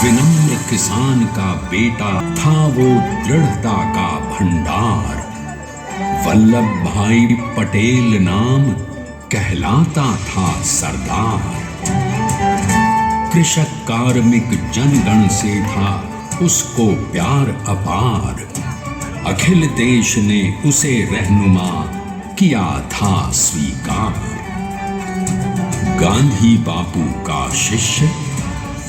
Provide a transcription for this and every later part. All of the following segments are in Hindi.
विनम्र किसान का बेटा था वो दृढ़ता का भंडार। वल्लभ भाई पटेल नाम कहलाता था सरदार। कृषक कार्मिक जनगण से था उसको प्यार अपार। अखिल देश ने उसे रहनुमा किया था स्वीकार। गांधी बापू का शिष्य,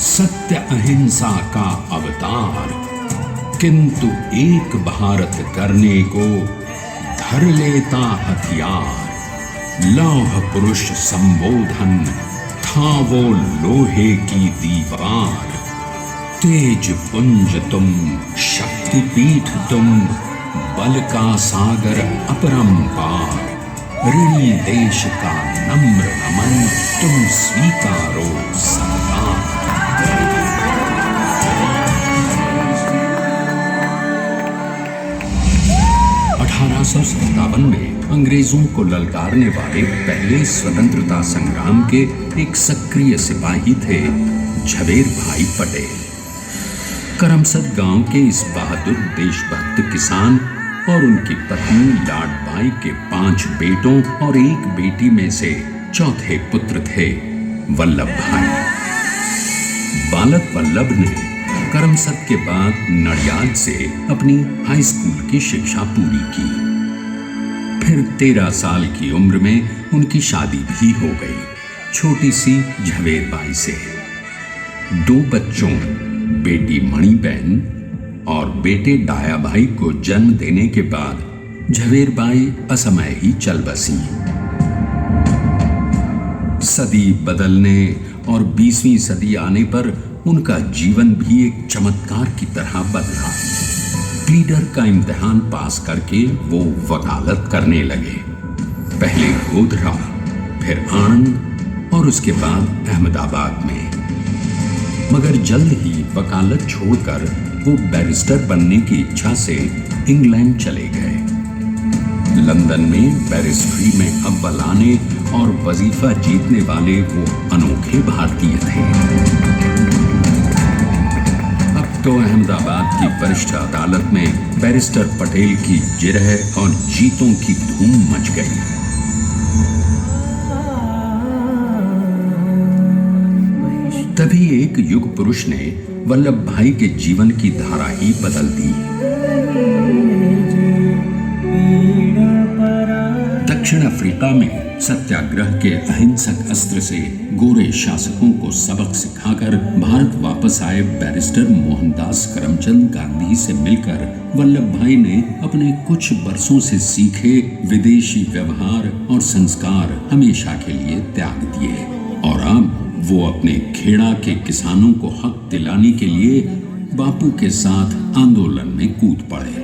सत्य अहिंसा का अवतार, किंतु एक भारत करने को धर लेता हथियार। लौह पुरुष संबोधन था वो लोहे की दीवार। तेज पुंज तुम, शक्तिपीठ तुम, बल का सागर अपरंपार। ऋणी देश का नम्र नमन तुम स्वीकारो सरदार। 1857 में अंग्रेजों को ललकारने वाले पहले स्वतंत्रता संग्राम के एक सक्रिय सिपाही थे झवेर भाई पटेल। करमसद गांव के इस बहादुर देशभक्त किसान और उनकी पत्नी लाडबाई के 5 बेटों और 1 बेटी में से चौथे पुत्र थे वल्लभ भाई। बालक वल्लभ ने करमसद के बाद नडियाद से अपनी हाई स्कूल की शिक्षा पूरी की। फिर 13 साल की उम्र में उनकी शादी भी हो गई, छोटी सी झवेर बाई से। 2 बच्चों, बेटी मणिबेन और बेटे डाया भाई को जन्म देने के बाद झवेर बाई असमय ही चल बसी। सदी बदलने और 20वीं सदी आने पर उनका जीवन भी एक चमत्कार की तरह बदला। प्लीडर का इम्तिहान पास करके वो वकालत करने लगे। पहले गोधरा, फिर आणंद और उसके बाद अहमदाबाद में। मगर जल्द ही वकालत छोड़कर वो बैरिस्टर बनने की इच्छा से इंग्लैंड चले गए। लंदन में बैरिस्ट्री में अव्वल आने और वजीफा जीतने वाले वो अनोखे भारतीय थे। अब तो अहमदाबाद की वरिष्ठ अदालत में बैरिस्टर पटेल की जिरह और जीतों की धूम मच गई। तभी एक युग पुरुष ने वल्लभ भाई के जीवन की धारा ही बदल दी। दक्षिण अफ्रीका में सत्याग्रह के अहिंसक अस्त्र से गोरे शासकों को सबक सिखाकर भारत वापस आए बैरिस्टर मोहनदास करमचंद गांधी से मिलकर वल्लभ भाई ने अपने कुछ बरसों से सीखे विदेशी व्यवहार और संस्कार हमेशा के लिए त्याग दिए और अब वो अपने खेड़ा के किसानों को हक दिलाने के लिए बापू के साथ आंदोलन में कूद पड़े।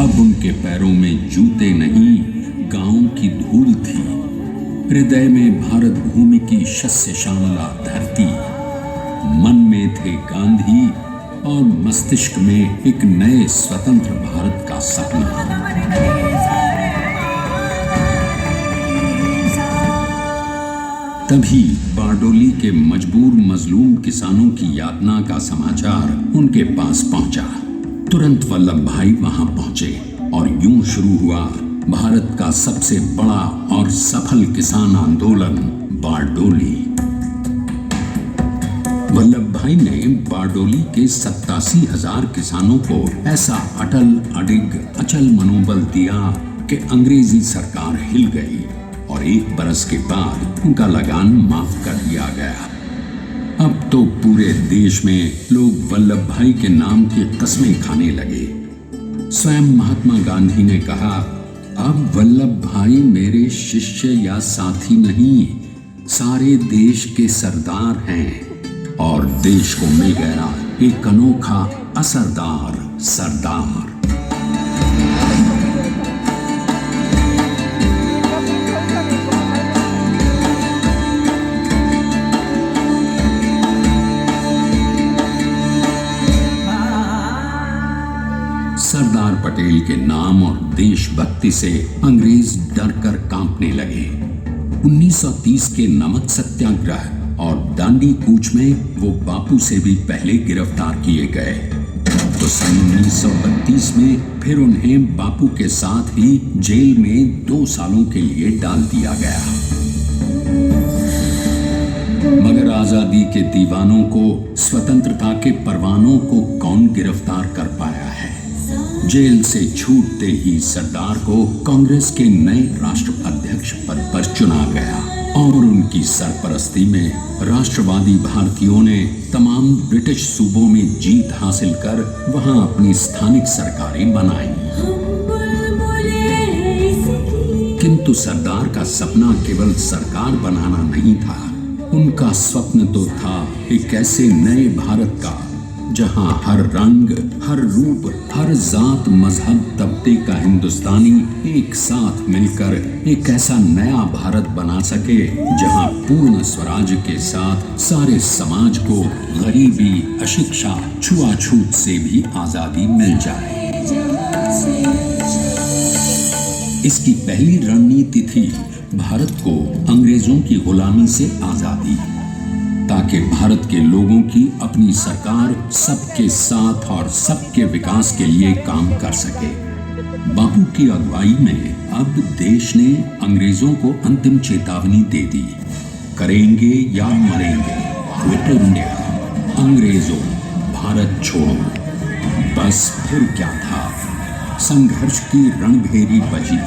अब उनके पैरों में जूते नहीं, गांव की धूल थी। हृदय में भारत भूमि की शस्य श्यामला धरती। मन में थे गांधी और मस्तिष्क में एक नए स्वतंत्र भारत का सपना। तभी बारडोली के मजबूर मजलूम किसानों की यातना का समाचार उनके पास पहुंचा। तुरंत वल्लभ भाई वहां पहुंचे और यूं शुरू हुआ भारत का सबसे बड़ा और सफल किसान आंदोलन बारडोली। वल्लभ भाई ने बारडोली के 87,000 किसानों को ऐसा अटल अडिग अचल मनोबल दिया कि अंग्रेजी सरकार हिल गई और 1 बरस के बाद उनका लगान माफ कर दिया गया। अब तो पूरे देश में लोग वल्लभ भाई के नाम की कस्में खाने लगे। स्वयं महात्मा गांधी ने कहा, अब वल्लभ भाई मेरे शिष्य या साथी नहीं, सारे देश के सरदार हैं और देश को मिल गया एक अनोखा असरदार सरदार। सरदार पटेल के नाम और देशभक्ति से अंग्रेज डर कर कांपने लगे। 1930 के नमक सत्याग्रह और दांडी कूच में वो बापू से भी पहले गिरफ्तार किए गए। तो सन 1932 में फिर उन्हें बापू के साथ ही जेल में 2 सालों के लिए डाल दिया गया। मगर आजादी के दीवानों को, स्वतंत्रता के परवानों को कौन गिरफ्तार कर पाया है? जेल से छूटते ही सरदार को कांग्रेस के नए राष्ट्राध्यक्ष पद पर चुना गया और उनकी सरपरस्ती में राष्ट्रवादी भारतीयों ने तमाम ब्रिटिश सूबों में जीत हासिल कर वहां अपनी स्थानिक सरकारें बनाई। किंतु सरदार का सपना केवल सरकार बनाना नहीं था। उनका स्वप्न तो था एक ऐसे नए भारत का जहां हर रंग, हर रूप, हर जात, मजहब, तबके का हिंदुस्तानी एक साथ मिलकर एक ऐसा नया भारत बना सके जहां पूर्ण स्वराज के साथ सारे समाज को गरीबी, अशिक्षा, छुआछूत से भी आजादी मिल जाए। इसकी पहली रणनीति थी भारत को अंग्रेजों की गुलामी से आजादी, ताकि भारत के लोगों की अपनी सरकार सबके साथ और सबके विकास के लिए काम कर सके। बापू की अगुवाई में अब देश ने अंग्रेजों को अंतिम चेतावनी दे दी, करेंगे या मरेंगे, क्विट इंडिया, अंग्रेजों भारत छोड़ो। बस फिर क्या था, संघर्ष की रणभेरी बजी।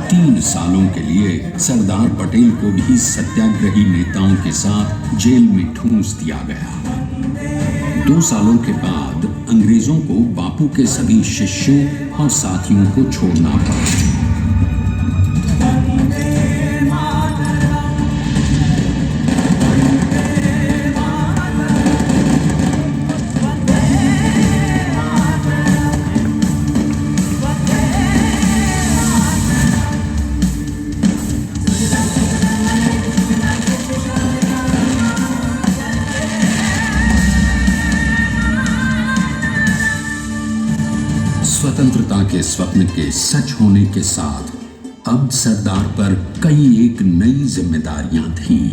3 सालों के लिए सरदार पटेल को भी सत्याग्रही नेताओं के साथ जेल में ठूंस दिया गया। 2 सालों के बाद अंग्रेजों को बापू के सभी शिष्यों और साथियों को छोड़ना पड़ा। स्वतंत्रता के स्वप्न के सच होने के साथ अब सरदार पर कई एक नई जिम्मेदारियां थीं।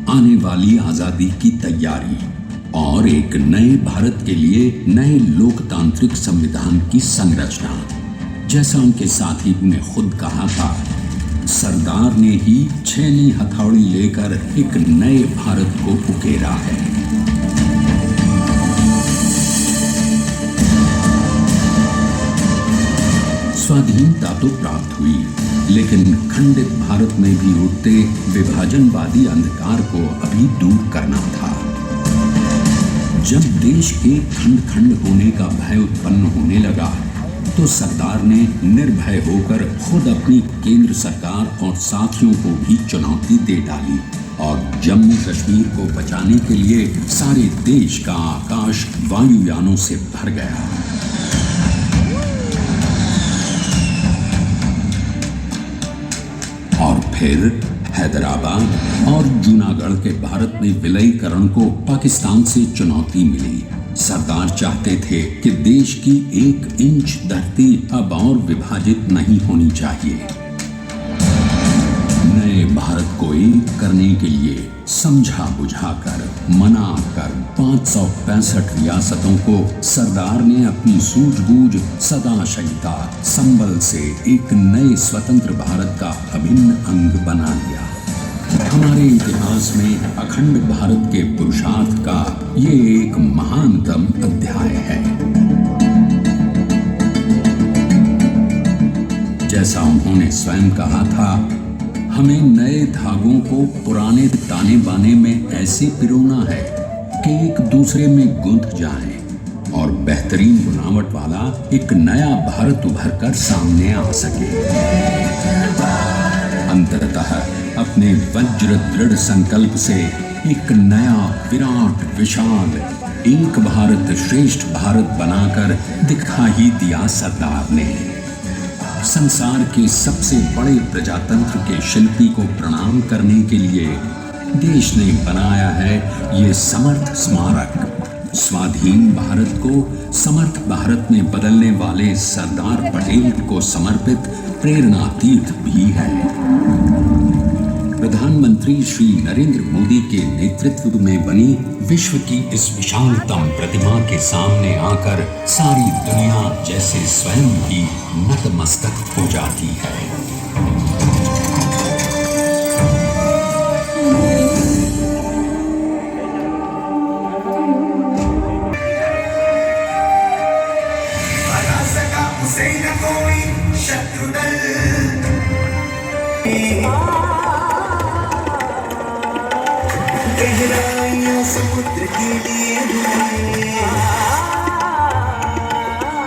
आने वाली आजादी की तैयारी और एक नए भारत के लिए नए लोकतांत्रिक संविधान की संरचना। जैसा उनके साथी ने खुद कहा था, सरदार ने ही छेनी हथौड़ी लेकर एक नए भारत को उकेरा है। स्वाधीनता तो प्राप्त हुई, लेकिन खंडित भारत में भी उठते विभाजनवादी अंधकार को अभी दूर करना था। जब देश के खंड खंड होने का भय उत्पन्न होने लगा, तो सरदार ने निर्भय होकर खुद अपनी केंद्र सरकार और साथियों को भी चुनौती दे डाली और जम्मू कश्मीर को बचाने के लिए सारे देश का आकाश वायुयानों से भर गया। और फिर हैदराबाद और जूनागढ़ के भारत में विलयीकरण को पाकिस्तान से चुनौती मिली। सरदार चाहते थे कि देश की 1 इंच धरती अब और विभाजित नहीं होनी चाहिए। नए भारत को एक करने के लिए समझा बुझाकर, मना कर 565 रियासतों को सरदार ने अपनी सूझबूझ, सदाशयता, संबल से एक नए स्वतंत्र भारत का अभिन्न अंग बना लिया। हमारे इतिहास में अखंड भारत के पुरुषार्थ का ये एक महानतम अध्याय है। जैसा उन्होंने स्वयं कहा था, हमें नए धागों को पुराने ताने बाने में ऐसे पिरोना है कि एक दूसरे में गुंथ जाएं और बेहतरीन बनावट वाला एक नया भारत उभर कर सामने आ सके। अंततः अपने वज्र दृढ़ संकल्प से एक नया विराट विशाल एक भारत श्रेष्ठ भारत बनाकर दिखा ही दिया सरदार ने। संसार के सबसे बड़े प्रजातंत्र के शिल्पी को प्रणाम करने के लिए देश ने बनाया है ये समर्थ स्मारक। स्वाधीन भारत को समर्थ भारत में बदलने वाले सरदार पटेल को समर्पित प्रेरणा तीर्थ भी है। प्रधानमंत्री श्री नरेंद्र मोदी के नेतृत्व में बनी विश्व की इस विशालतम प्रतिमा के सामने आकर सारी दुनिया जैसे स्वयं ही नतमस्तक हो जाती है। उसे न कोई शत्रुदल गहराइयां समुद्र के लिए